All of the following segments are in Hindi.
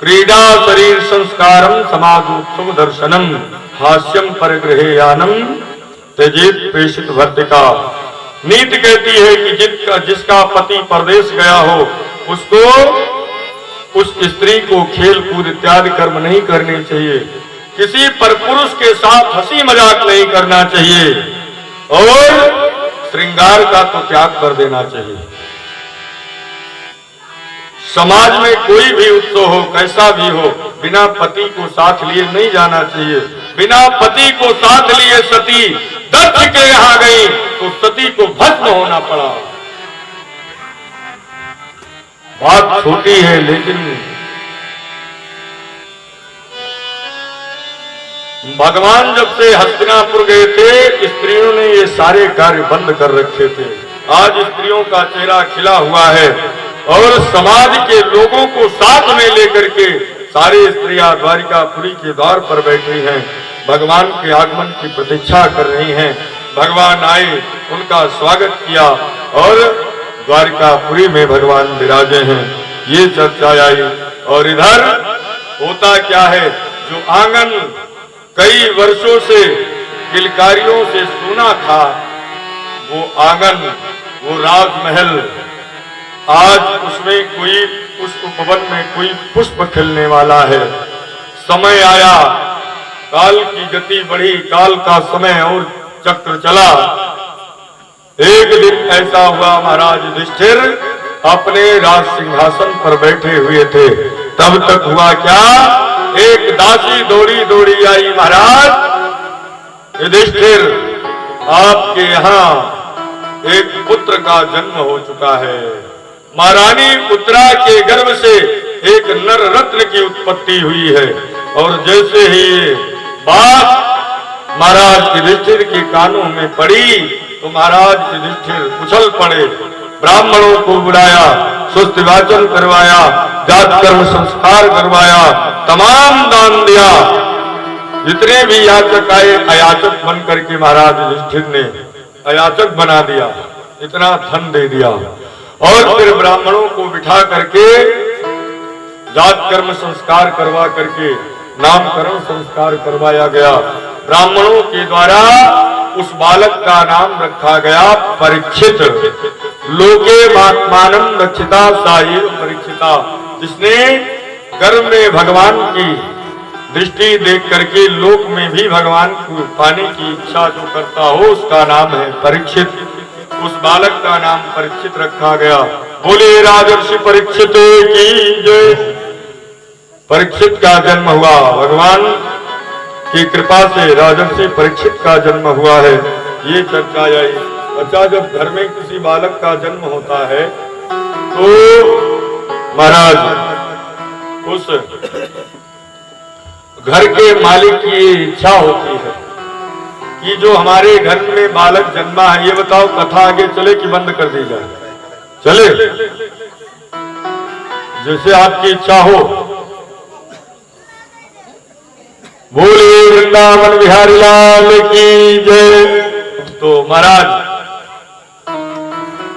क्रीडा शरीर संस्कारम समाजोत्सव दर्शनम हास्यम परिग्रहे यानम तेजित प्रेषित भर्तिका। नीति कहती है कि जिसका पति परदेश गया हो उसको उस स्त्री को खेल कूद इत्यादि कर्म नहीं करने चाहिए, किसी परपुरुष के साथ हंसी मजाक नहीं करना चाहिए और श्रृंगार का तो त्याग कर देना चाहिए। समाज में कोई भी उत्सव हो कैसा भी हो, बिना पति को साथ लिए नहीं जाना चाहिए। बिना पति को साथ लिए सती दक्ष के यहाँ गई तो सती को भस्म होना पड़ा। बात छोटी है लेकिन भगवान जब से हस्तिनापुर गए थे स्त्रियों ने ये सारे कार्य बंद कर रखे थे। आज स्त्रियों का चेहरा खिला हुआ है और समाज के लोगों को साथ में लेकर के सारी स्त्रियां द्वारिकापुरी के द्वार पर बैठी हैं, भगवान के आगमन की प्रतीक्षा कर रही हैं। भगवान आए, उनका स्वागत किया और द्वारिकापुरी में भगवान विराजे हैं। ये चर्चा आई। और इधर होता क्या है, जो आंगन कई वर्षों से किलकारियों से सुना था, वो आंगन, वो राजमहल, आज उसमें कोई, उस उपवन में कोई पुष्प खिलने वाला है। समय आया, काल की गति बढ़ी, काल का समय और चक्र चला। एक दिन ऐसा हुआ, महाराज युधिष्ठिर अपने राज सिंहासन पर बैठे हुए थे। तब तक हुआ क्या, एक दासी दौड़ी दौड़ी आई, महाराज युधिष्ठिर आपके यहाँ एक पुत्र का जन्म हो चुका है। महारानी उत्तरा के गर्भ से एक नर रत्न की उत्पत्ति हुई है। और जैसे ही ये बात महाराज युधिष्ठिर के कानों में पड़ी तो महाराज युधिष्ठिर उछल पड़े, ब्राह्मणों को बुलाया, सुस्ति वाचन करवाया, जात कर्म संस्कार करवाया, तमाम दान दिया। जितने भी याचक आए अयाचक बन करके महाराज युधिष्ठिर ने अयाचक बना दिया, इतना धन दे दिया। और फिर ब्राह्मणों को बिठा करके जात कर्म संस्कार करवा करके नामकरण संस्कार करवाया गया। ब्राह्मणों के द्वारा उस बालक का नाम रखा गया परीक्षित। लोके मात्मानं रक्षिता साहिब परीक्षिता, जिसने गर्भ में भगवान की दृष्टि देख करके लोक में भी भगवान को पाने की इच्छा जो करता हो उसका नाम है परीक्षित। उस बालक का नाम परीक्षित रखा गया। बोले राजर्षि परीक्षित की जय। परीक्षित का जन्म हुआ, भगवान की कृपा से राजर्षि परीक्षित का जन्म हुआ है। ये चर्चा आई। अच्छा, जब घर में किसी बालक का जन्म होता है तो महाराज उस घर के मालिक की इच्छा होती है कि जो हमारे घर में बालक जन्मा है, ये बताओ कथा आगे चले कि बंद कर दी जाए? चले, जैसे आपकी इच्छा हो। बोले वृंदावन बिहारी लाल की जय। तो महाराज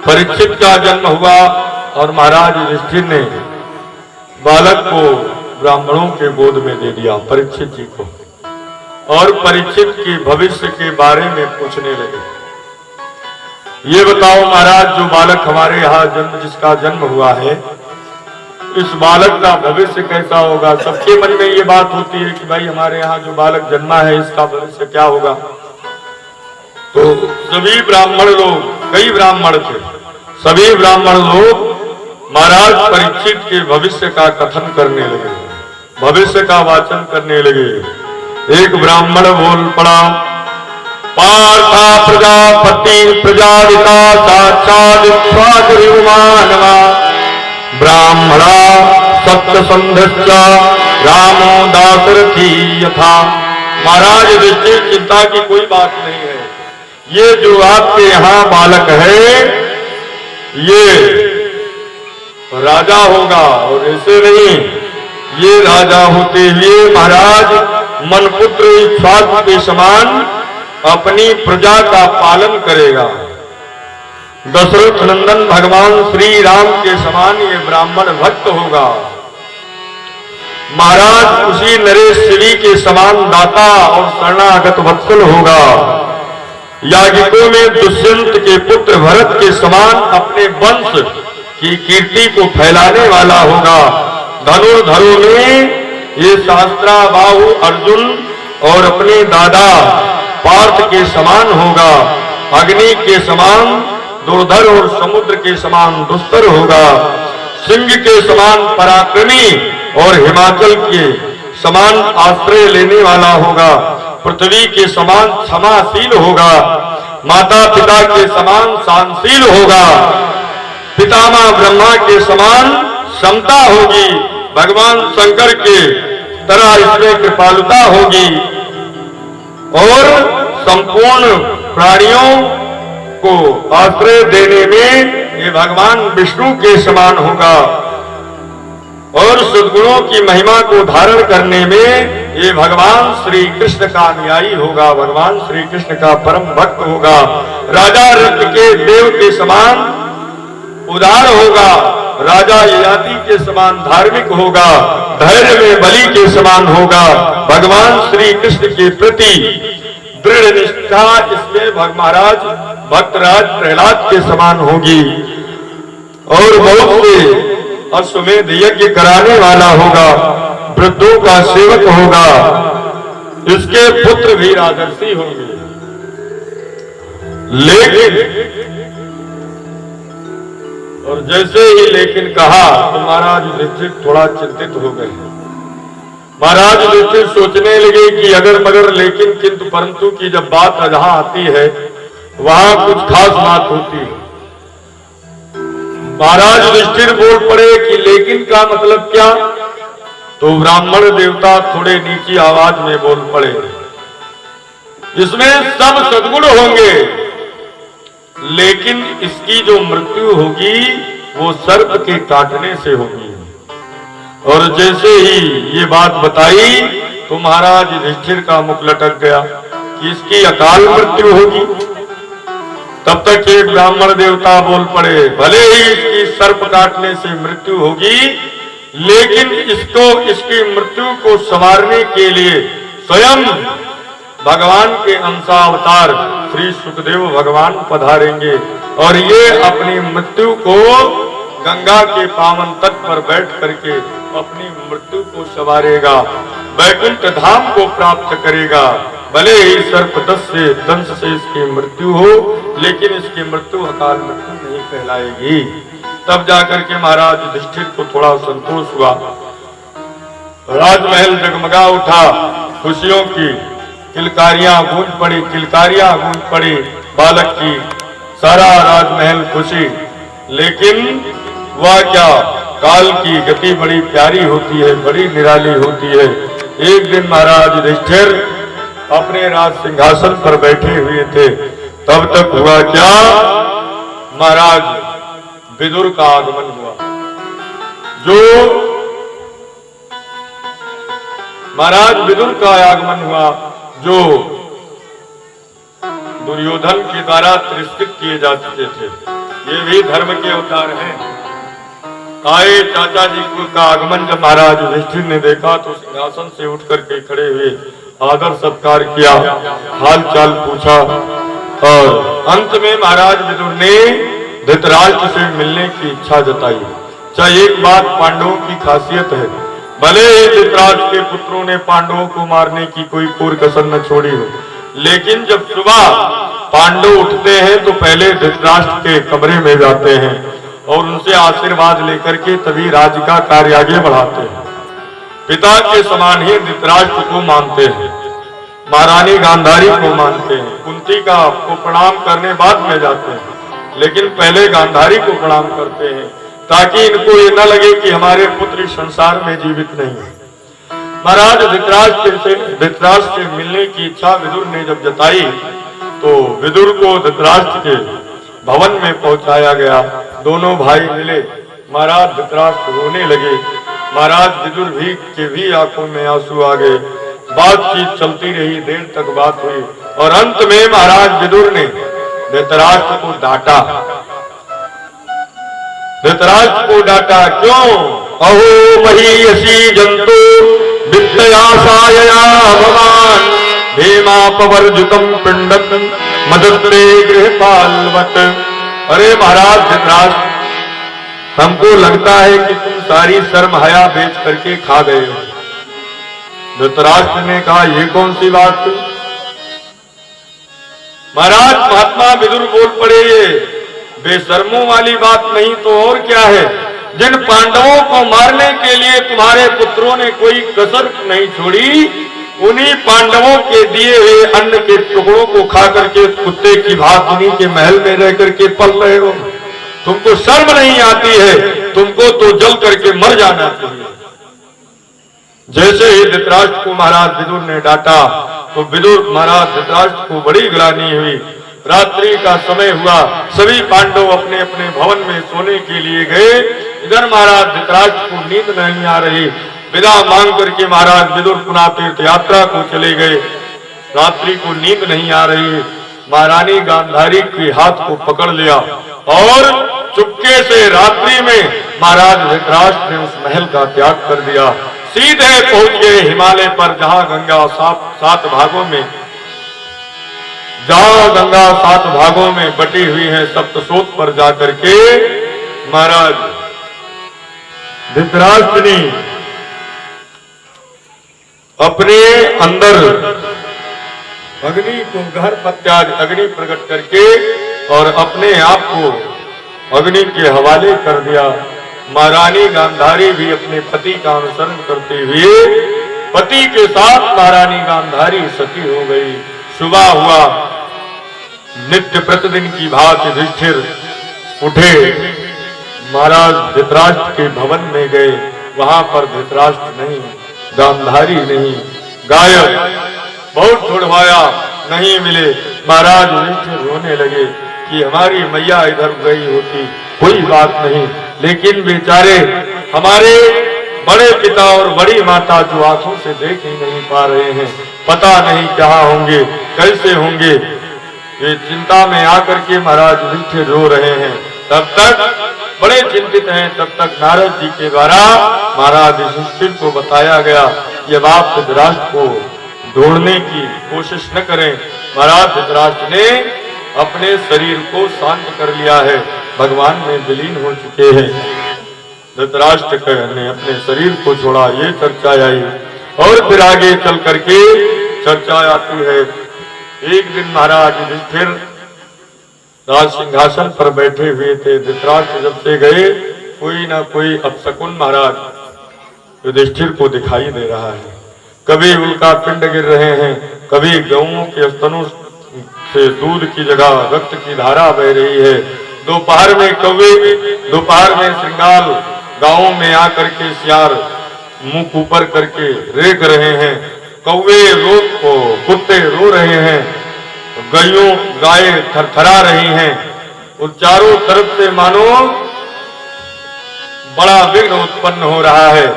परीक्षित का जन्म हुआ और महाराज युधिष्ठिर ने बालक को ब्राह्मणों के गोद में दे दिया, परीक्षित जी को। और परीक्षित के भविष्य के बारे में पूछने लगे। ये बताओ महाराज, जो बालक हमारे यहाँ जिसका जन्म हुआ है, इस बालक का भविष्य कैसा होगा? सबके मन में ये बात होती है कि भाई हमारे यहाँ जो बालक जन्मा है इसका भविष्य क्या होगा। तो सभी ब्राह्मण लोग, कई ब्राह्मण थे, सभी ब्राह्मण लोग महाराज परीक्षित के भविष्य का कथन करने लगे, भविष्य का वाचन करने लगे। एक ब्राह्मण बोल पड़ा, पार्था प्रजापति प्रजादिता साक्षात् मानवा ब्राह्मणा सत्यसंधश्च रामो दाशरथी यथा। महाराज युधिष्ठिर, चिंता की कोई बात नहीं है। ये जो आपके यहाँ बालक है ये राजा होगा, और ऐसे नहीं, ये राजा होते हुए महाराज मनपुत्र इक्ष्वाकु के समान अपनी प्रजा का पालन करेगा। दशरथ नंदन भगवान श्री राम के समान ये ब्राह्मण भक्त होगा। महाराज उसी नरेश श्री के समान दाता और शरणागत वत्सल होगा। याज्ञिकों में दुष्यंत के पुत्र भरत के समान अपने वंश की कीर्ति को फैलाने वाला होगा। धनुर्धरों में ये सहस्त्राबाहु अर्जुन और अपने दादा पार्थ के समान होगा। अग्नि के समान दुर्धर और समुद्र के समान दुस्तर होगा। सिंह के समान पराक्रमी और हिमाचल के समान आश्रय लेने वाला होगा। पृथ्वी के समान क्षमाशील होगा। माता पिता के समान शांतशील होगा। पितामह ब्रह्मा के समान समता होगी। भगवान शंकर के तरह इसमें कृपालुता होगी और संपूर्ण प्राणियों को आश्रय देने में ये भगवान विष्णु के समान होगा और सद्गुणों की महिमा को धारण करने में ये भगवान श्री कृष्ण का अनुयायी होगा। भगवान श्री कृष्ण का परम भक्त होगा। राजा रक्त के देव के समान उदार होगा। राजा ययाति के समान धार्मिक होगा। धैर्य में बलि के समान होगा। भगवान श्री कृष्ण के प्रति दृढ़ निष्ठा इसमें महाराज भक्तराज प्रहलाद के समान होगी और बहुत से अश्वमेध यज्ञ कराने वाला होगा। वृद्धों का सेवक होगा। इसके पुत्र भी राजर्षि होंगे। लेकिन और जैसे ही लेकिन कहा तो महाराज युधिष्ठिर थोड़ा चिंतित हो गए। महाराज युधिष्ठिर सोचने लगे कि अगर मगर लेकिन किंतु परंतु की जब बात जहां आती है वहां कुछ खास बात होती है। महाराज युधिष्ठिर बोल पड़े कि लेकिन का मतलब क्या? तो ब्राह्मण देवता थोड़े नीची आवाज में बोल पड़े, इसमें सब सद्गुण होंगे लेकिन इसकी जो मृत्यु होगी वो सर्प के काटने से होगी। और जैसे ही ये बात बताई तो महाराज युधिष्ठिर का मुख लटक गया कि इसकी अकाल मृत्यु होगी। तब तक एक ब्राह्मण देवता बोल पड़े, भले ही इसकी सर्प काटने से मृत्यु होगी लेकिन इसकी मृत्यु को संवारने के लिए स्वयं भगवान के अंशावतार श्री सुखदेव भगवान पधारेंगे और ये अपनी मृत्यु को गंगा के पावन तट पर बैठ करके अपनी मृत्यु को संवारेगा, वैकुंठ धाम को प्राप्त करेगा। भले ही सर्प दंश से इसकी मृत्यु हो लेकिन इसकी मृत्यु अकाल मृत्यु नहीं कहलाएगी। तब जाकर के महाराज युधिष्ठिर को थोड़ा संतोष हुआ। राजमहल जगमगा उठा। खुशियों की किलकारियां गूंज पड़ी, किलकारियां गूंज पड़ी बालक की। सारा राजमहल खुशी। लेकिन वह क्या, काल की गति बड़ी प्यारी होती है, बड़ी निराली होती है। एक दिन महाराज युधिष्ठिर अपने राज सिंहासन पर बैठे हुए थे। तब तक हुआ क्या, महाराज विदुर का आगमन हुआ। महाराज विदुर का आगमन हुआ जो दुर्योधन के द्वारा तिरस्कृत किए जा चुके थे। ये भी धर्म के अवतार हैं। आए चाचा जी का आगमन जब महाराज युधिष्ठिर ने देखा तो सिंहासन से उठ करके खड़े हुए आदर सत्कार किया, हाल चाल पूछा और अंत में महाराज विदुर ने धृतराष्ट्र से मिलने की इच्छा जताई। चाहे एक बात पांडवों की खासियत है, भले ही धृतराष्ट्र के पुत्रों ने पांडवों को मारने की कोई कोर कसर न छोड़ी हो, लेकिन जब सुबह पांडव उठते हैं तो पहले धृतराष्ट्र के कमरे में जाते हैं और उनसे आशीर्वाद लेकर के तभी राज्य का कार्य आगे बढ़ाते हैं। पिता के समान ही धृतराष्ट्र को मानते हैं, महारानी गांधारी को मानते हैं। कुंती का को प्रणाम करने बाद में जाते हैं, लेकिन पहले गांधारी को प्रणाम करते हैं ताकि इनको ये न लगे कि हमारे पुत्र संसार में जीवित नहीं है। महाराज धृतराष्ट्र से मिलने की इच्छा विदुर ने जब जताई तो विदुर को धृतराष्ट्र के भवन में पहुंचाया गया। दोनों भाई मिले। महाराज धृतराष्ट्र रोने लगे। महाराज विदुर भी आंखों में आंसू आ गए। बातचीत चलती रही, देर तक बात हुई और अंत में महाराज विदुर ने धृतराष्ट्र को डांटा। धृतराष्ट्र को डांटा, क्यों? अहो महीयसी जंतु मायया भवान् भीमापवर्जितं पिंडं मदत्ते गृहपालवत्। अरे महाराज धृतराष्ट्र, हमको लगता है कि तुम सारी शर्म हया बेच करके खा गए हो। धृतराष्ट्र ने कहा, ये कौन सी बात हुई? महाराज महात्मा विदुर बोल पड़े, ये बेशर्मों वाली बात नहीं तो और क्या है। जिन पांडवों को मारने के लिए तुम्हारे पुत्रों ने कोई कसर नहीं छोड़ी, उन्हीं पांडवों के दिए हुए अन्न के टुकड़ों को खा करके कुत्ते की भांति उन्हीं के महल में रह करके पल रहे हो। तुमको शर्म नहीं आती है? तुमको तो जल करके मर जाना चाहिए। जैसे ही धृतराष्ट्र को महाराज विदुर ने डांटा तो विदुर महाराज धृतराष्ट्र को बड़ी ग्लानि हुई। रात्रि का समय हुआ, सभी पांडव अपने अपने भवन में सोने के लिए गए। इधर महाराज धृतराष्ट्र को नींद नहीं आ रही। विदा मांग करके महाराज विदुर पुनः तीर्थ यात्रा को चले गए। रात्रि को नींद नहीं आ रही। महारानी गांधारी के हाथ को पकड़ लिया और चुपके से रात्रि में महाराज धृतराष्ट्र ने उस महल का त्याग कर दिया। सीधे पहुंच गए हिमालय पर, जहां गंगा सात भागों में बटी हुई है। सप्तशोक पर जाकर के महाराज धृतराष्ट्र ने अपने अंदर अग्नि को घर प्रत्याज अग्नि प्रकट करके और अपने आप को अग्नि के हवाले कर दिया। महारानी गांधारी भी अपने पति का अनुसरण करते हुए पति के साथ महारानी गांधारी सती हो गई। सुबह हुआ, नित्य प्रतिदिन की भांति युधिष्ठिर उठे, महाराज धृतराष्ट्र के भवन में गए। वहां पर धृतराष्ट्र नहीं, गांधारी नहीं, गायब। बहुत ढूंढवाया, नहीं मिले। महाराज युधिष्ठिर रोने लगे कि हमारी मैया इधर गई होती, कोई बात नहीं, लेकिन बेचारे हमारे बड़े पिता और बड़ी माता जो आंखों से देख ही नहीं पा रहे हैं, पता नहीं कहाँ होंगे, कैसे होंगे। ये चिंता में आकर के महाराज युधिष्ठिर रो रहे हैं। तब तक बड़े चिंतित हैं। तब तक नारद जी के द्वारा महाराज युधिष्ठिर को बताया गया कि अब आप धृतराष्ट्र को ढूंढने की कोशिश न करें। महाराज धृतराष्ट्र ने अपने शरीर को शांत कर लिया है, भगवान में विलीन हो चुके हैं। धृतराष्ट्र ने अपने शरीर को छोड़ा, ये चर्चा आई। और फिर आगे चल करके चर्चा आती है। एक दिन महाराज युधिष्ठिर राज सिंहासन पर बैठे हुए थे। धृतराष्ट्र जब से गए, कोई ना कोई अपशकुन महाराज युधिष्ठिर को दिखाई दे रहा है। कभी उल्का पिंड गिर रहे हैं, कभी गौओं के स्तनों से दूध की जगह रक्त की धारा बह रही है। दोपहर में कौवे, दोपहर में श्रृंगाल गांवों में आकर के सियार मुंह ऊपर करके रेख रहे हैं। कौवे कुत्ते रो रहे हैं, गायें थरथरा रही हैं। और चारों तरफ से मानो बड़ा विघ्न उत्पन्न हो रहा है।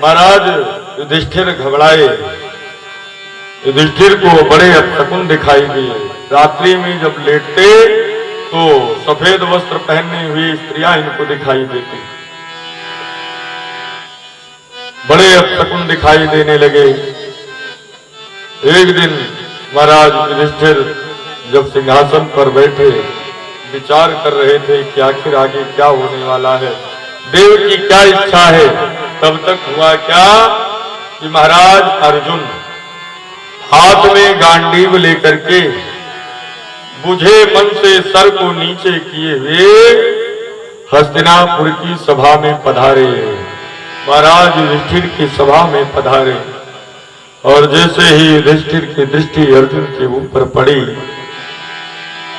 महाराज युधिष्ठिर घबराए। युधिष्ठिर को बड़े अपशकुन दिखाई दिए। रात्रि में जब लेटते तो सफेद वस्त्र पहने हुई स्त्रियां इनको दिखाई देती, बड़े अपशकुन दिखाई देने लगे। एक दिन महाराज युधिष्ठिर जब सिंहासन पर बैठे विचार कर रहे थे कि आखिर आगे क्या होने वाला है, देव की क्या इच्छा है। तब तक हुआ क्या कि महाराज अर्जुन हाथ में गांडीव लेकर के बुझे मन से सर को नीचे किए हुए हस्तिनापुर की सभा में पधारे। महाराज युधिष्ठिर की सभा में पधारे और जैसे ही युधिष्ठिर की दृष्टि अर्जुन के ऊपर पड़ी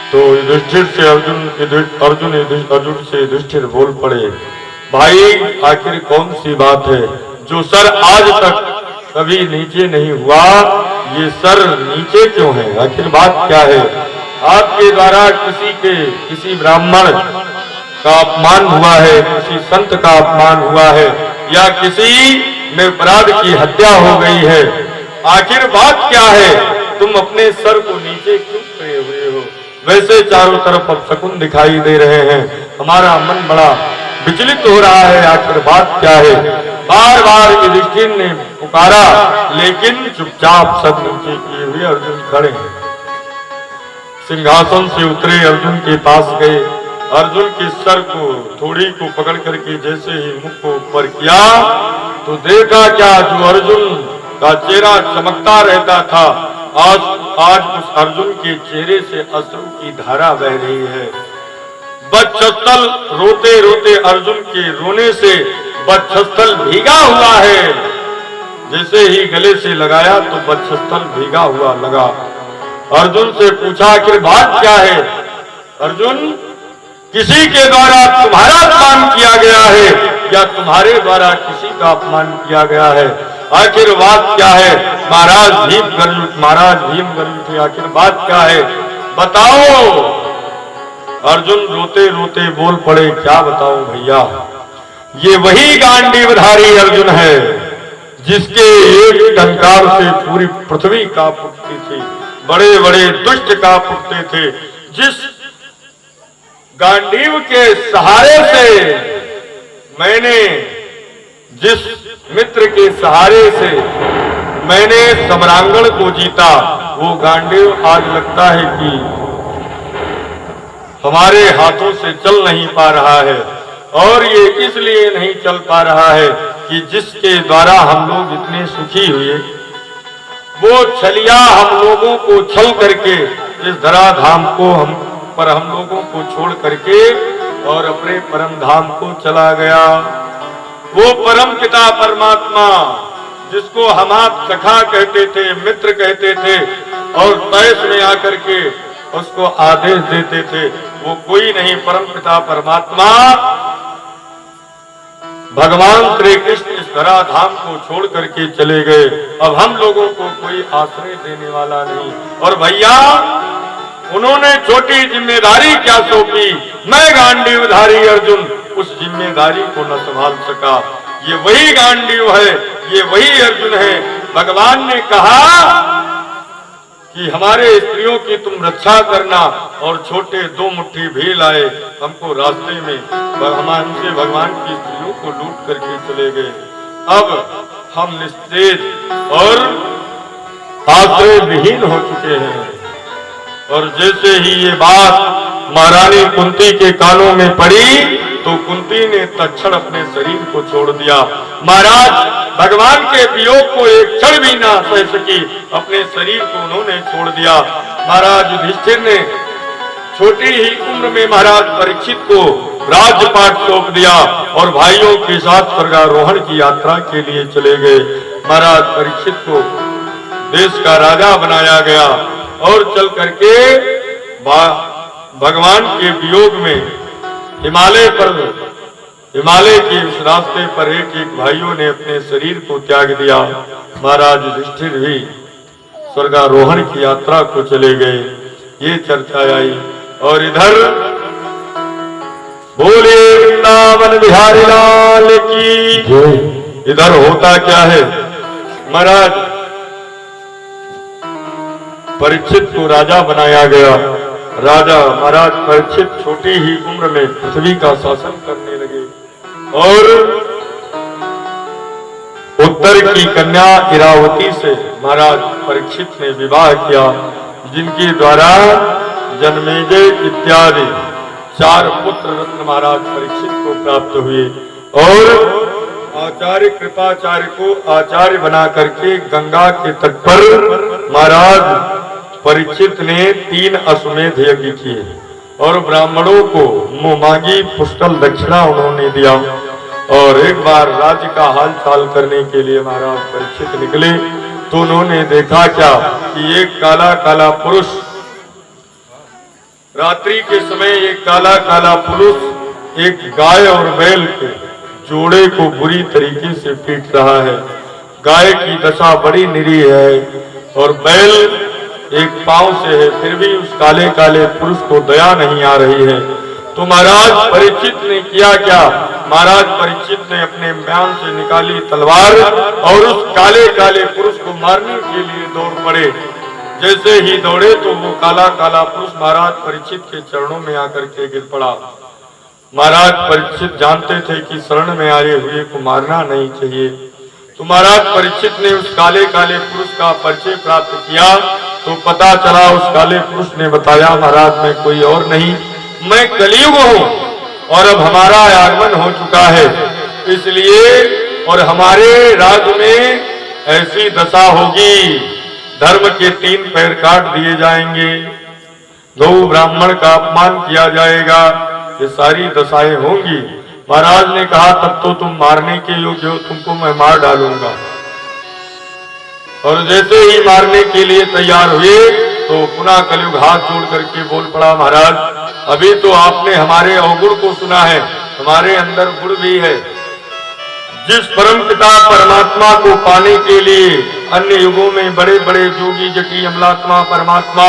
तो युधिष्ठिर से अर्जुन से युधिष्ठिर बोल पड़े, भाई आखिर कौन सी बात है जो सर आज तक कभी नीचे नहीं हुआ, ये सर नीचे क्यों है, आखिर बात क्या है। आपके द्वारा किसी ब्राह्मण का अपमान हुआ है, किसी संत का अपमान हुआ है, या किसी में अपराध की हत्या हो गई है, आखिर बात क्या है, तुम अपने सर को नीचे क्यों करे हुए हो। वैसे चारों तरफ अपशकुन दिखाई दे रहे हैं, हमारा मन बड़ा विचलित हो रहा है, आखिर बात क्या है। बार बार युधिष्ठिर ने पुकारा, लेकिन चुपचाप सर नीचे किए हुए अर्जुन खड़े हैं। सिंहासन से उतरे अर्जुन के पास गए, अर्जुन के सर को थोड़ी को पकड़ करके जैसे ही मुख को ऊपर किया तो देखा क्या, जो अर्जुन का चेहरा चमकता रहता था, आज उस अर्जुन के चेहरे से अश्रु की धारा बह रही है। वक्षस्थल रोते रोते अर्जुन के रोने से वक्षस्थल भीगा हुआ है। जैसे ही गले से लगाया तो वक्षस्थल भीगा हुआ लगा। अर्जुन से पूछा, आखिर बात क्या है? अर्जुन, किसी के द्वारा तुम्हारा अपमान किया गया है या तुम्हारे द्वारा किसी का अपमान किया गया है? आखिर बात क्या है? महाराज भीम गर्ज उठे, आखिर बात क्या है? बताओ। अर्जुन रोते रोते बोल पड़े, क्या बताऊं भैया, ये वही गांडीवधारी अर्जुन है जिसके एक टंकार से पूरी पृथ्वी कांप उठती थी, बड़े बड़े दुष्ट कांप उठते थे। जिस गांडीव के सहारे से मैंने, जिस मित्र के सहारे से मैंने सम्रांगण को जीता, वो गांडीव आज लगता है कि हमारे हाथों से चल नहीं पा रहा है। और ये इसलिए नहीं चल पा रहा है कि जिसके द्वारा हम लोग इतने सुखी हुए, वो छलिया हम लोगों को छल करके इस धराधाम को हम लोगों को छोड़ करके और अपने परम धाम को चला गया। वो परम पिता परमात्मा जिसको हम आप सखा कहते थे, मित्र कहते थे और तैस में आकर के उसको आदेश देते थे, वो कोई नहीं, परम पिता परमात्मा भगवान श्री कृष्ण इस धराधाम को छोड़ करके चले गए। अब हम लोगों को कोई आश्रय देने वाला नहीं। और भैया, उन्होंने छोटी जिम्मेदारी क्या सौंपी, मैं गांडीवधारी अर्जुन उस जिम्मेदारी को न संभाल सका। ये वही गांडीव है, ये वही अर्जुन है। भगवान ने कहा कि हमारे स्त्रियों की तुम रक्षा करना, और छोटे 2 मुट्ठी भी लाए हमको रास्ते में, हमसे भगवान की स्त्रियों को लूट करके चले गए। अब हम निस्तेज और आश्रय विहीन हो चुके हैं। और जैसे ही ये बात महारानी कुंती के कानों में पड़ी तो कुंती ने तत्क्षण अपने शरीर को छोड़ दिया। महाराज भगवान के वियोग को एक क्षण भी ना सह सकी, अपने शरीर को उन्होंने छोड़ दिया। महाराज युधिष्ठिर ने छोटी ही उम्र में महाराज परीक्षित को राज्यपाट सौंप दिया और भाइयों के साथ स्वर्गारोहण की यात्रा के लिए चले गए। महाराज परीक्षित को देश का राजा बनाया गया और चल करके भगवान के वियोग में हिमालय के उस रास्ते पर एक भाइयों ने अपने शरीर को त्याग दिया। महाराज युधिष्ठिर भी स्वर्गारोहण की यात्रा को चले गए। ये चर्चा आई। और इधर बोले वृंदावन बिहारी लाल की। इधर होता क्या है, महाराज परीक्षित को राजा बनाया गया। राजा महाराज परीक्षित छोटी ही उम्र में पृथ्वी का शासन करने लगे और उत्तर की कन्या इरावती से महाराज परीक्षित ने विवाह किया, जिनके द्वारा जन्मेजय इत्यादि 4 पुत्र रत्न महाराज परीक्षित को प्राप्त हुए। और आचार्य कृपाचार्य को आचार्य बना करके गंगा के तट पर महाराज परीक्षित ने 3 अश्वमेध यज्ञ किए और ब्राह्मणों को मुंह मांगी पुष्कल दक्षिणा उन्होंने दिया। और एक बार राज्य का हाल चाल करने के लिए महाराज परीक्षित निकले तो उन्होंने देखा क्या कि एक काला काला पुरुष, रात्रि के समय एक काला काला पुरुष एक गाय और बैल के जोड़े को बुरी तरीके से पीट रहा है। गाय की दशा बड़ी निरीह है और बैल एक पांव से है, फिर भी उस काले काले पुरुष को दया नहीं आ रही है। तो महाराज परीक्षित ने किया क्या, महाराज परीक्षित ने अपने म्यान से निकाली तलवार और उस काले काले पुरुष को मारने के लिए दौड़ पड़े। जैसे ही दौड़े तो वो काला काला पुरुष महाराज परीक्षित के चरणों में आकर के गिर पड़ा। महाराज परीक्षित जानते थे कि शरण में आए हुए को मारना नहीं चाहिए। तो महाराज परीक्षित ने उस काले काले पुरुष का परिचय प्राप्त किया तो पता चला, उस काले पुरुष ने बताया, महाराज मैं कोई और नहीं, मैं कलियुग हूँ और अब हमारा आगमन हो चुका है, इसलिए और हमारे राज्य में ऐसी दशा होगी, धर्म के 3 पैर काट दिए जाएंगे, गौ ब्राह्मण का अपमान किया जाएगा, ये सारी दशाएं होंगी। महाराज ने कहा तब तो तुम मारने के योग्य हो, तुमको मैं मार डालूंगा। और जैसे ही मारने के लिए तैयार हुए तो पुनः कलयुग हाथ जोड़ करके बोल पड़ा, महाराज अभी तो आपने हमारे अवगुण को सुना है, हमारे अंदर गुण भी है। जिस परम पिता परमात्मा को पाने के लिए अन्य युगों में बड़े बड़े योगी जटी अमलात्मा परमात्मा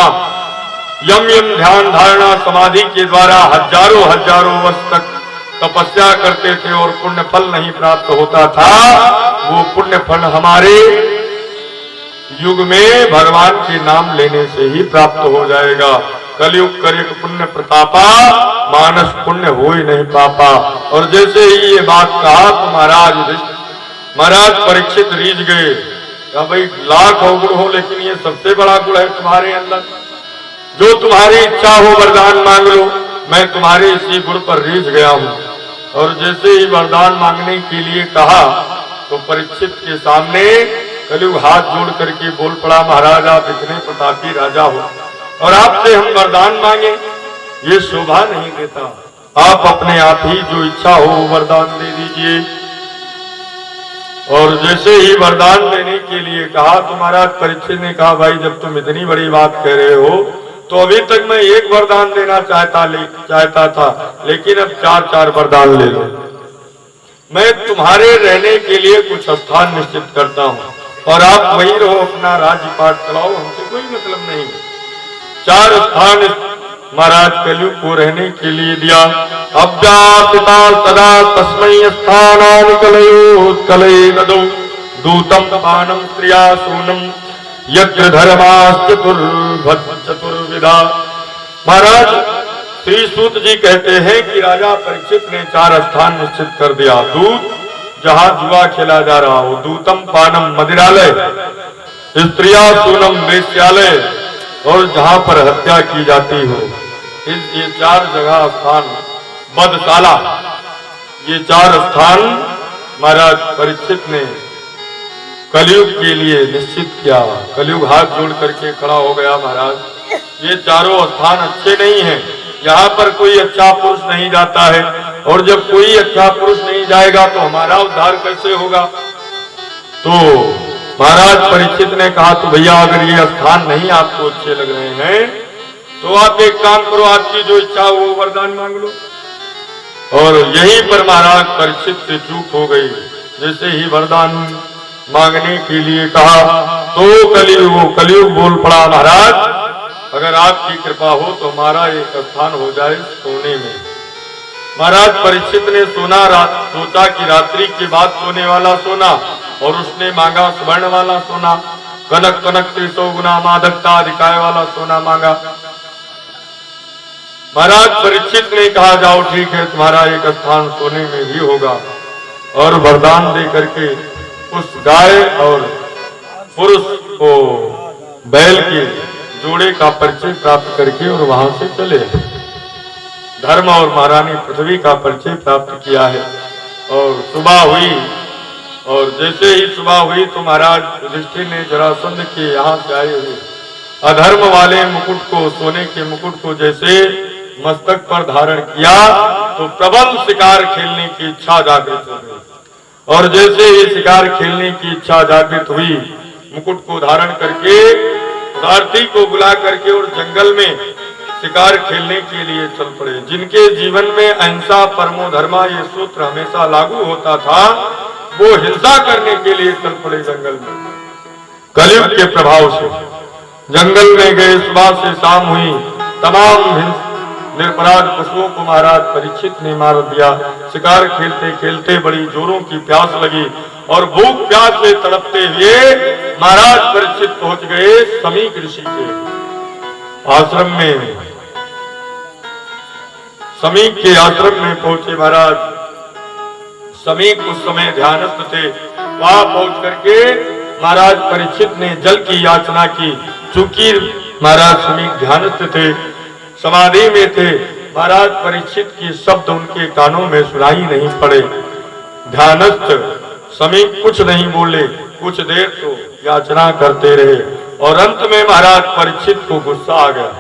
यम यम ध्यान धारणा समाधि के द्वारा हजारों हजारों वर्ष तक तपस्या करते थे और पुण्य फल नहीं प्राप्त होता था, वो पुण्य फल हमारे युग में भगवान के नाम लेने से ही प्राप्त हो जाएगा। कलयुग करिक पुण्य प्रतापा, मानस पुण्य हो ही नहीं पापा। और जैसे ही ये बात कहा तो महाराज परीक्षित रीझ गए। कहा भाई लाख अवगुण हो लेकिन ये सबसे बड़ा गुण है तुम्हारे अंदर, जो तुम्हारी इच्छा हो वरदान मांग लो, मैं तुम्हारे इसी गुण पर रीझ गया हूँ। और जैसे ही वरदान मांगने के लिए कहा तो परीक्षित के सामने कलयुग हाथ जोड़ करके बोल पड़ा, महाराज आप इतने प्रतापी राजा हो और आपसे हम वरदान मांगे, ये शोभा नहीं देता, आप अपने आप ही जो इच्छा हो वरदान दे दीजिए। और जैसे ही वरदान देने के लिए कहा तो महाराज परीक्षित ने कहा, भाई जब तुम इतनी बड़ी बात कह रहे हो तो अभी तक मैं एक वरदान देना चाहता था, लेकिन अब 4-4 वरदान ले लो। मैं तुम्हारे रहने के लिए कुछ स्थान निश्चित करता हूँ और आप वहीं रहो, अपना राज्य पाठ चलाओ, हमसे कोई मतलब नहीं। 4 स्थान महाराज कलयुग को रहने के लिए दिया। अव्यापिता सदा तस्मै स्थानानि कलयोत्कलये नदौ दूतम पानम स्त्रिया सूनम यज्ञ चतुर्विधा। महाराज श्री सूत जी कहते हैं कि राजा परीक्षित ने 4 स्थान निश्चित कर दिया। दूत जहां जुआ खेला जा रहा हो, दूतम पानम मदिरालय, स्त्रिया सूनम वेश्यालय, और जहां पर हत्या की जाती हो, ये 4 जगह स्थान, बदशाला, ये 4 स्थान महाराज परीक्षित ने कलयुग के लिए निश्चित किया। कलयुग हाथ जोड़ करके खड़ा हो गया, महाराज ये चारों स्थान अच्छे नहीं हैं, यहाँ पर कोई अच्छा पुरुष नहीं जाता है, और जब कोई अच्छा पुरुष नहीं जाएगा तो हमारा उद्धार कैसे होगा। तो महाराज परीक्षित ने कहा, तो भैया अगर ये स्थान नहीं आपको अच्छे लग रहे हैं तो आप एक काम करो, आपकी जो इच्छा हो वो वरदान मांग लो। और यहीं पर महाराज परीक्षित से चूक हो गई। जैसे ही वरदान मांगने के लिए कहा तो कलयुग बोल पड़ा, महाराज अगर आपकी कृपा हो तो हमारा एक स्थान हो जाए सोने में। महाराज परीक्षित ने सोचा कि रात्रि के बाद सोने वाला सोना, और उसने मांगा स्वर्ण वाला सोना, कनक 300 गुना मादकता अधिकाय वाला सोना मांगा। महाराज परीक्षित ने कहा, जाओ ठीक है, तुम्हारा एक स्थान सोने में भी होगा। और वरदान दे करके उस गाय और पुरुष को बैल के जोड़े का परिचय प्राप्त करके और वहां से चले। धर्म और महारानी पृथ्वी का परिचय प्राप्त किया है। और सुबह हुई, और जैसे ही सुबह हुई तो महाराज युधिष्ठिर ने जरासंध के यहाँ से आए हुए अधर्म वाले मुकुट को, सोने के मुकुट को जैसे मस्तक पर धारण किया तो प्रबल शिकार खेलने की इच्छा जागृत हो गई। और जैसे ही शिकार खेलने की इच्छा जागृत हुई, मुकुट को धारण करके सारथी को बुला करके और जंगल में शिकार खेलने के लिए चल पड़े। जिनके जीवन में अहिंसा परमो धर्मा ये सूत्र हमेशा लागू होता था, वो हिंसा करने के लिए चल पड़े जंगल में। कलयुग के प्रभाव से जंगल में गए, सुबह से शाम हुई, तमाम निरपराध पशुओं को महाराज परीक्षित ने मार दिया। शिकार खेलते खेलते बड़ी जोरों की प्यास लगी और भूख प्यास से तड़पते हुए महाराज परीक्षित पहुंच गए समीक ऋषि के आश्रम में। समीक के आश्रम में पहुंचे महाराज। समीक उस समय ध्यानस्थ थे। वहां पहुंच करके महाराज परीक्षित ने जल की याचना की। चूंकि महाराज समीक ध्यानस्थ थे, समाधि में थे, महाराज परीक्षित के शब्द उनके कानों में सुनाई नहीं पड़े। ध्यानस्थ समीक कुछ नहीं बोले। कुछ देर तो याचना करते रहे और अंत में महाराज परीक्षित को गुस्सा आ गया।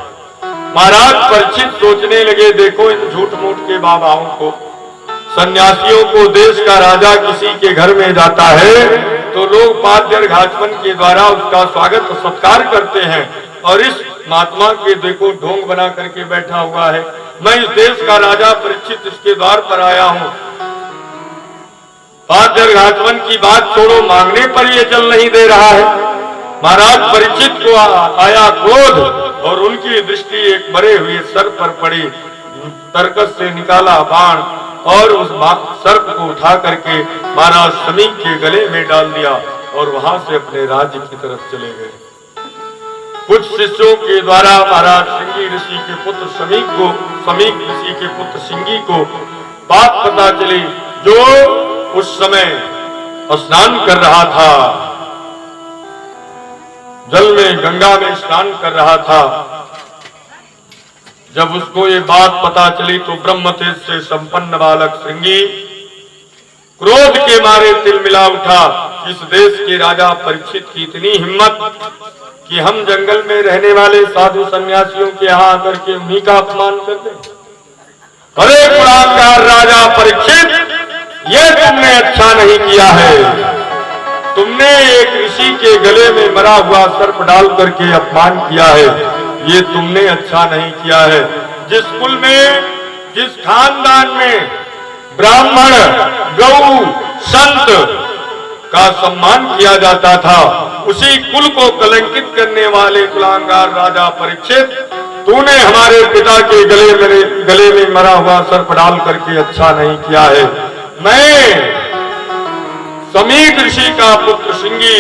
महाराज परीक्षित सोचने लगे, देखो इन झूठ मूठ के बाबाओं को, सन्यासियों को देश का राजा किसी के घर में जाता है तो लोग पाद्य अर्घाचमन के द्वारा उसका स्वागत और सत्कार करते हैं, और इस महात्मा के देखो ढोंग बना करके बैठा हुआ है। मैं इस देश का राजा परीक्षित इसके द्वार पर आया हूं। पाद्य अर्घाचमन की बात छोड़ो, मांगने पर ये जल नहीं दे रहा है। महाराज परीक्षित को आया क्रोध और उनकी दृष्टि एक मरे हुए सर्प पर पड़ी। तरकस से निकाला बाण और उस सर्प को उठा करके महाराज समीक के गले में डाल दिया और वहां से अपने राज्य की तरफ चले गए। कुछ शिष्यों के द्वारा महाराज सिंगी ऋषि के पुत्र समीक ऋषि के पुत्र सिंगी को बात पता चली, जो उस समय स्नान कर रहा था, जल में गंगा में स्नान कर रहा था। जब उसको ये बात पता चली तो ब्रह्म तेज से संपन्न बालक श्रृंगी क्रोध के मारे तिलमिला उठा। इस देश के राजा परीक्षित की इतनी हिम्मत कि हम जंगल में रहने वाले साधु सन्यासियों के यहाँ आकर के उन्हीं का अपमान कर दें। अरे कुलांगार राजा परीक्षित, ये तुमने अच्छा नहीं किया है। तुमने एक ऋषि के गले में मरा हुआ सर्प डाल करके अपमान किया है। ये तुमने अच्छा नहीं किया है। जिस कुल में, जिस खानदान में ब्राह्मण, गौ, संत का सम्मान किया जाता था, उसी कुल को कलंकित करने वाले कुलांगार राजा परीक्षित, तूने हमारे पिता के गले में मरा हुआ सर्प डाल करके अच्छा नहीं किया है। मैं समीक ऋषि का पुत्र सिंगी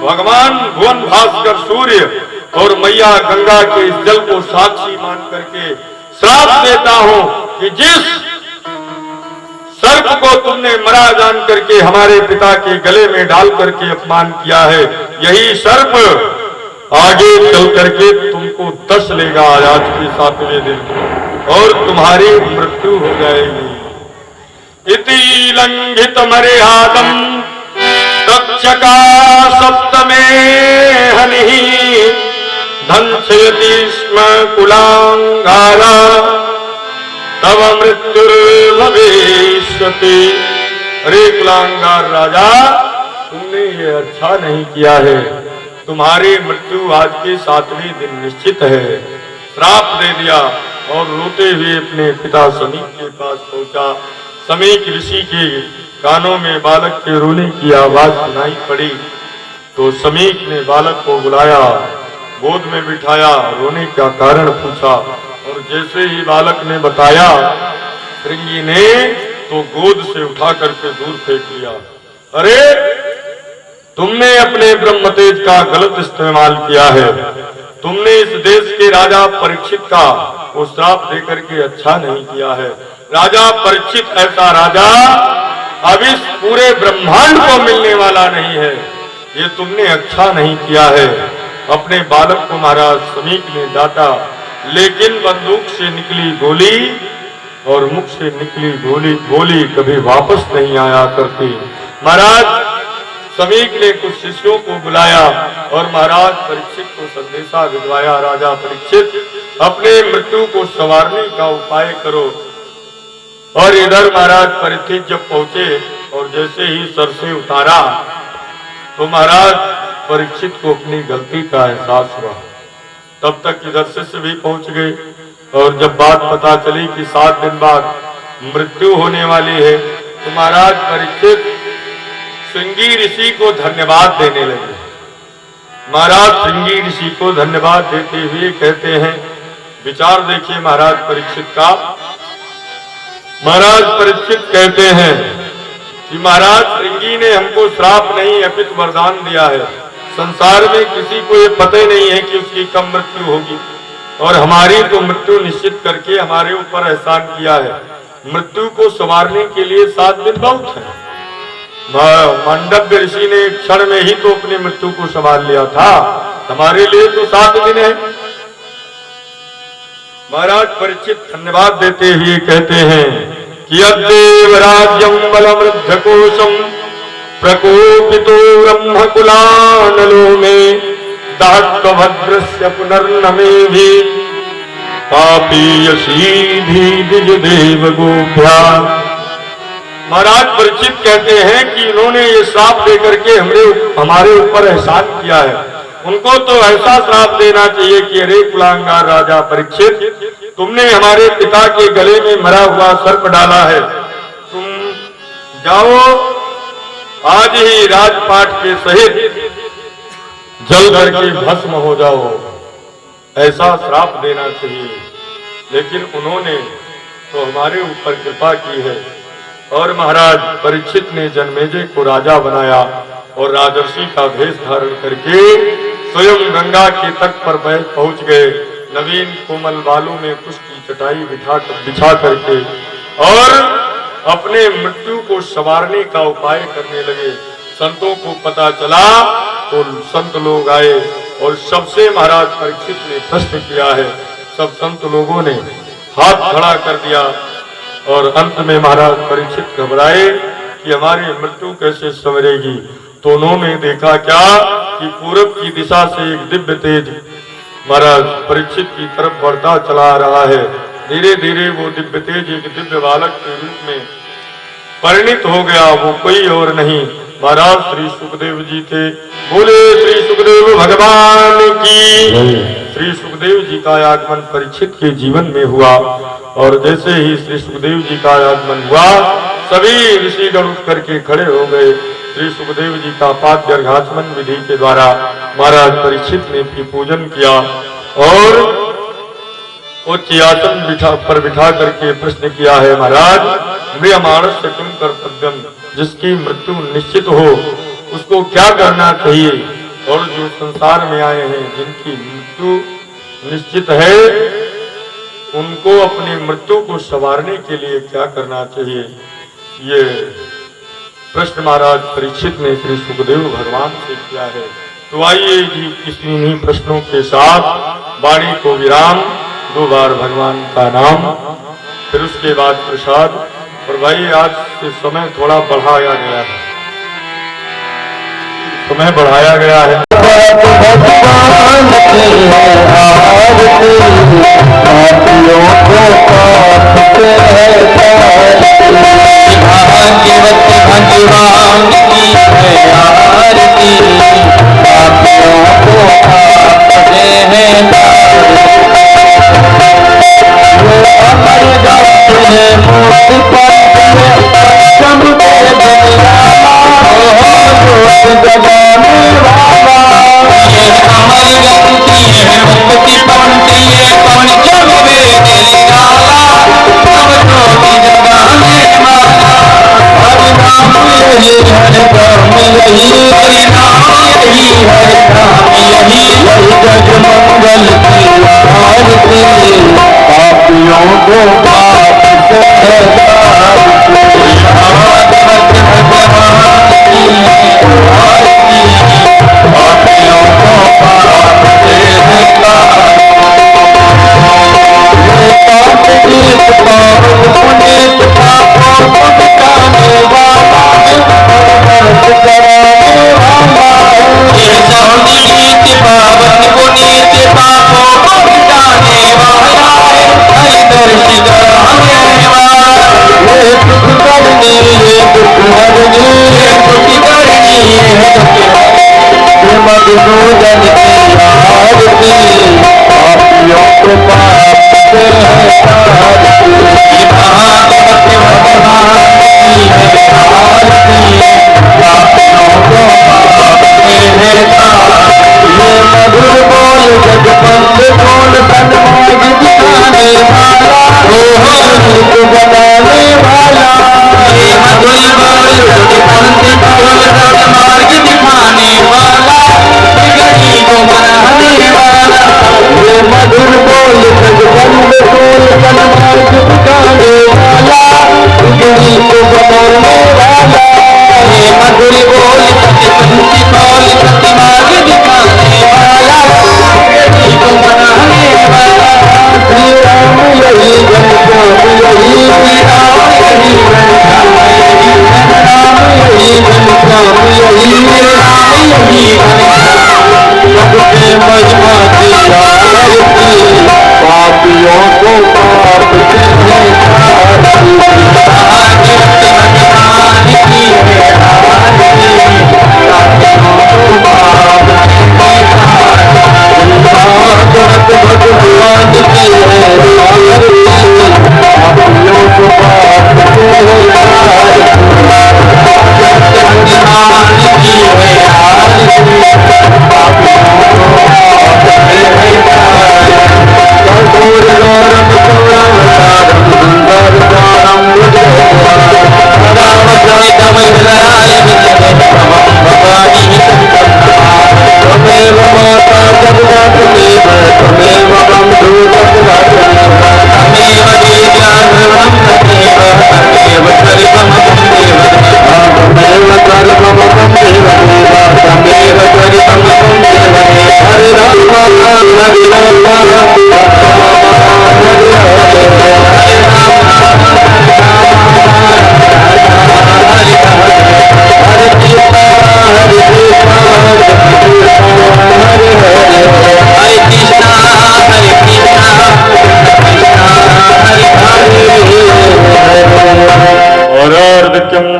भगवान भुवन भास्कर सूर्य और मैया गंगा के इस जल को साक्षी मान करके श्राप देता हूं कि जिस सर्प को तुमने मरा जान करके हमारे पिता के गले में डाल करके अपमान किया है, यही सर्प आगे चल करके तुमको दस लेगा आज के 7वें दिन और तुम्हारी मृत्यु हो जाएगी। इति लंघित मर्यादम रक्षका सप्तमे हनि धंसयति स्म कुलांगारा तब मृत्युर्भविष्यति। अरे कुलांगार राजा, तुमने ये अच्छा नहीं किया है। तुम्हारी मृत्यु आज के 7वें दिन निश्चित है। श्राप दे दिया और रोते हुए अपने पिता समीक के पास पहुंचा। समीक ऋषि के कानों में बालक के रोने की आवाज सुनाई पड़ी तो समीक ने बालक को बुलाया, गोद में बिठाया, रोने का कारण पूछा और जैसे ही बालक ने बताया, श्रृंगी ने तो गोद से उठा करके दूर फेंक दिया। अरे तुमने अपने ब्रह्म तेज का गलत इस्तेमाल किया है। तुमने इस देश के राजा परीक्षित का वो श्राप देकर के अच्छा नहीं किया है। राजा परीक्षित ऐसा राजा अब इस पूरे ब्रह्मांड को मिलने वाला नहीं है। ये तुमने अच्छा नहीं किया है। अपने बालक को महाराज समीक ने डांटा, लेकिन बंदूक से निकली गोली और मुख से निकली गोली कभी वापस नहीं आया करती। महाराज समीक ने कुछ शिष्यों को बुलाया और महाराज परीक्षित को संदेशा भिजवाया, राजा परीक्षित अपने मृत्यु को संवारने का उपाय करो। और इधर महाराज परीक्षित जब पहुंचे और जैसे ही सर से उतारा तो महाराज परीक्षित को अपनी गलती का एहसास हुआ। तब तक इधर शिष्य भी पहुंच गए और जब बात पता चली कि 7 दिन बाद मृत्यु होने वाली है तो महाराज परीक्षित श्रृंगी ऋषि को धन्यवाद देने लगे। महाराज श्रृंगी ऋषि को धन्यवाद देते हुए कहते हैं, विचार देखिए महाराज परीक्षित का। महाराज परीक्षित कहते हैं कि महाराज श्रृंगी ने हमको श्राप नहीं अपितु वरदान दिया है। संसार में किसी को ये पता ही नहीं है कि उसकी कब मृत्यु होगी। और हमारी तो मृत्यु निश्चित करके हमारे ऊपर एहसान किया है। मृत्यु को संवारने के लिए 7 दिन बहुत है। मांडव्य ऋषि ने एक क्षण में ही तो अपनी मृत्यु को संभाल लिया था, हमारे लिए तो 7 दिन है। महाराज परीक्षित धन्यवाद देते हुए कहते हैं कि अद्देव राज्यम बलमृद्धकोशम प्रकोपितो ब्रह्मकुलानलो में दात्वभद्रस्य पुनर्नमे भी पापीयसीधि द्विज देव गोभ्या। महाराज परीक्षित कहते हैं कि इन्होंने ये श्राप देकर के हमारे ऊपर एहसान किया है। उनको तो ऐसा श्राप देना चाहिए कि अरे कुलांगार राजा परीक्षित, तुमने हमारे पिता के गले में मरा हुआ सर्प डाला है, तुम जाओ आज ही राजपाट के सहित जल करके भस्म हो जाओ, ऐसा श्राप देना चाहिए। लेकिन उन्होंने तो हमारे ऊपर कृपा की है। और महाराज परीक्षित ने जन्मेजय को राजा बनाया और राजर्षि का भेष धारण करके स्वयं गंगा के तट पर पहुंच गए। नवीन कोमल बालों में कुश की चटाई बिछा करके और अपने मृत्यु को संवारने का उपाय करने लगे। संतों को पता चला तो संत लोग आए और सबसे महाराज परीक्षित ने प्रश्न किया है। सब संत लोगों ने हाथ खड़ा कर दिया और अंत में महाराज परीक्षित घबराए कि हमारी मृत्यु कैसे संवरेगी। तो उन्होंने देखा क्या कि पूरब की दिशा से एक दिव्य तेज महाराज परीक्षित की तरफ बढ़ता चला रहा है। धीरे धीरे वो दिव्य तेज एक दिव्य बालक के रूप में परिणित हो गया। वो कोई और नहीं महाराज श्री सुखदेव जी थे। बोले श्री सुखदेव भगवान की। श्री सुखदेव जी का आगमन परीक्षित के जीवन में हुआ और जैसे ही श्री सुखदेव जी का आगमन हुआ सभी ऋषिगण उठ करके खड़े हो गए। श्री सुखदेव जी का पाद्य अर्घाचमन विधि के द्वारा महाराज परीक्षित ने भी पूजन किया और उच्च आसन पर बिठा करके प्रश्न किया है, महाराज मृयमाणस से किम कर्तव्यम, जिसकी मृत्यु निश्चित हो उसको क्या करना चाहिए, और जो संसार में आए हैं जिनकी मृत्यु निश्चित है उनको अपनी मृत्यु को संवारने के लिए क्या करना चाहिए। ये प्रश्न महाराज परीक्षित ने श्री सुखदेव भगवान से किया है। तो आइए जी किन्हीं प्रश्नों के साथ वाणी को विराम, 2 बार भगवान का नाम, फिर उसके बाद प्रसाद। और भाई आज से समय थोड़ा बढ़ाया गया है, समय बढ़ाया गया है।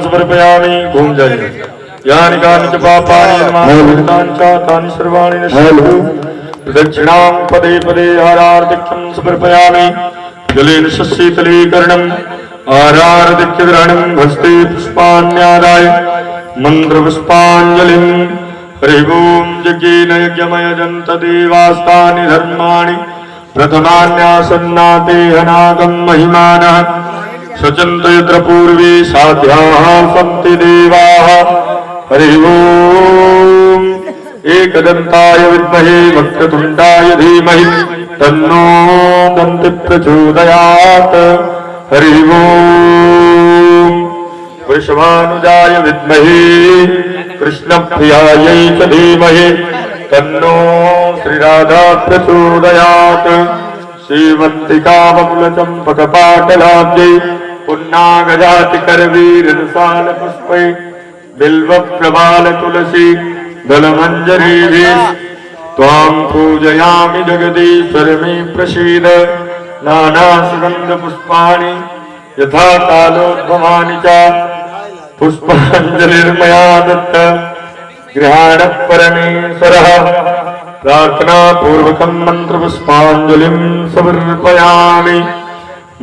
समर्पयामि घूम जाइए यानि कानि च पापानि तानि सर्वाणि नश्यन्तु प्रदक्षिणां पदे पदे आरार्धिक्यं समर्पयामि जलेन शीतलीकरणम् आरार्धिक्यग्रहणं हस्ते पुष्पाण्यादाय मन्त्रपुष्पाञ्जलिं हरि ओं यज्ञेन यज्ञमयजन्त देवास्तानि धर्माणि प्रथमान्यासन्नाते हनागं महिमानः सचन्त यत्र पूर्वे साध्याः सन्ति देवाः हरि ओं एकदन्ताय विद्महे वक्रतुण्डाय धीमहि तन्नो दन्ति प्रचोदयात् हरि ओं वृषभानुजाय विद्महे कृष्णप्रियायै च धीमहि तन्नो श्रीराधा प्रचोदयात् श्रीवन्तिकामकुलचम्पकपाटलाब्जै पुन्नागजातिकरवीरसालपुष्पै बिल्वप्रबालतुलसी दलमञ्जरीभिः त्वां पूजयामि जगदीश्वर मे प्रसीद नानासुगन्धपुष्पाणि यथा कालोद्भवानि च पुष्पाञ्जलिर्मया दत्त गृहाण परमेश्वरः प्रार्थना पूर्वकं मंत्र पुष्पांजलिं समर्पयामि।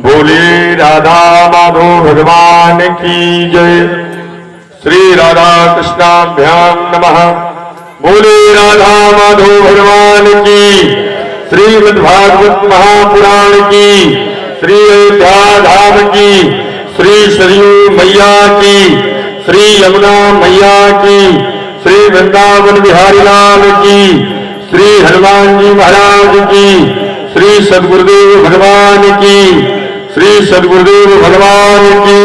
बोले राधा माधव भगवान की जय। श्री राधा कृष्णाभ्यां नमः। बोले राधा माधव भगवान की। श्रीमद्भागवत महापुराण की। श्री अयोध्या धाम की। श्री सरयू मैया की। श्री यमुना मैया की। श्री वृंदावन बिहारी लाल की। श्री हनुमान जी महाराज की। श्री सद्गुरुदेव भगवान की। श्री सद्गुरुदेव भगवान की।